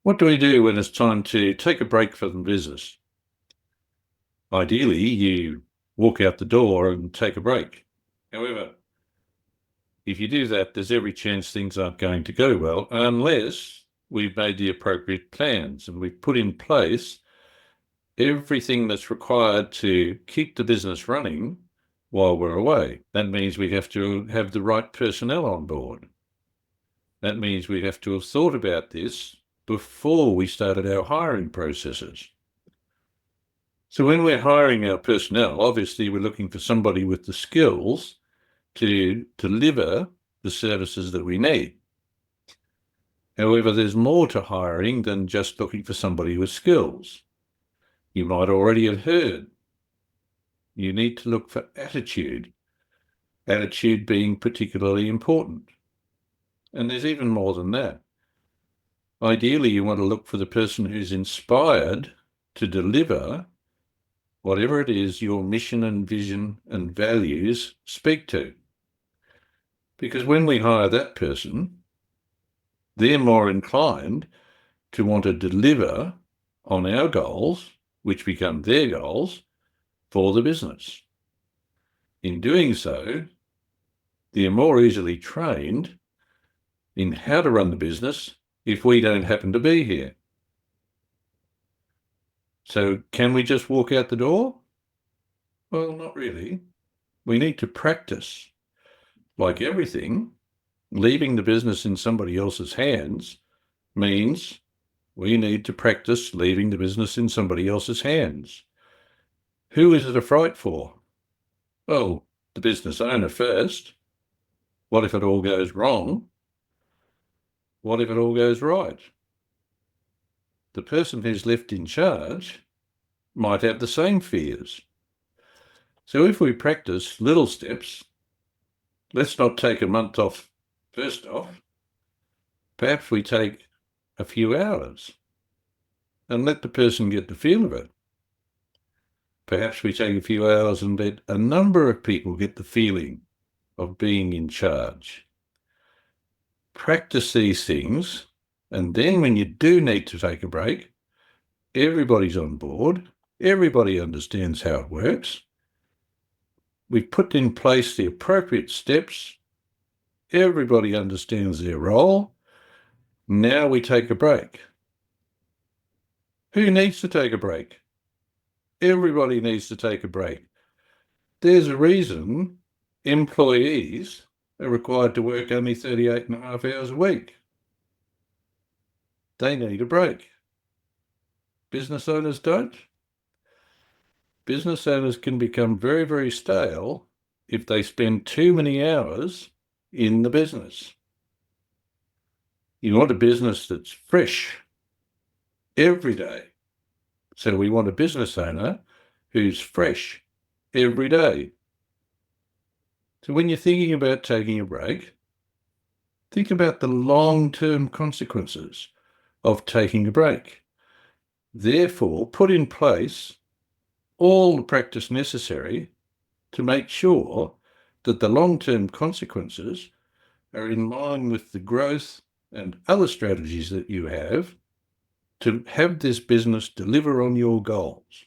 What do we do when it's time to take a break from the business? Ideally, you walk out the door and take a break. However, if you do that, there's every chance things aren't going to go well unless we've made the appropriate plans and we've put in place everything that's required to keep the business running while we're away. That means we have to have the right personnel on board. That means we have to have thought about this before we started our hiring processes. So when we're hiring our personnel, obviously we're looking for somebody with the skills to deliver the services that we need. However, there's more to hiring than just looking for somebody with skills. You might already have heard. You need to look for attitude being particularly important. And there's even more than that. Ideally, you want to look for the person who's inspired to deliver whatever it is your mission and vision and values speak to. Because when we hire that person, they're more inclined to want to deliver on our goals, which become their goals, for the business. In doing so, they're more easily trained in how to run the business if we don't happen to be here. So can we just walk out the door? Well, not really. We need to practice. Like everything, leaving the business in somebody else's hands means we need to practice leaving the business in somebody else's hands. Who is it a fright for? Well, the business owner first. What if it all goes wrong? What if it all goes right? The person who's left in charge might have the same fears. So if we practice little steps, let's not take a month off first off. Perhaps we take a few hours and let the person get the feel of it. Perhaps we take a few hours and let a number of people get the feeling of being in charge. Practice these things, and then when you do need to take a break, everybody's on board, everybody understands how it works. We've put in place the appropriate steps, everybody understands their role. Now we take a break. Who needs to take a break? Everybody needs to take a break. There's a reason employees are required to work only 38.5 hours a week. They need a break. Business owners don't. Business owners can become very, very stale if they spend too many hours in the business. You want a business that's fresh every day. So we want a business owner who's fresh every day. So when you're thinking about taking a break, think about the long-term consequences of taking a break. Therefore, put in place all the practice necessary to make sure that the long-term consequences are in line with the growth and other strategies that you have to have this business deliver on your goals.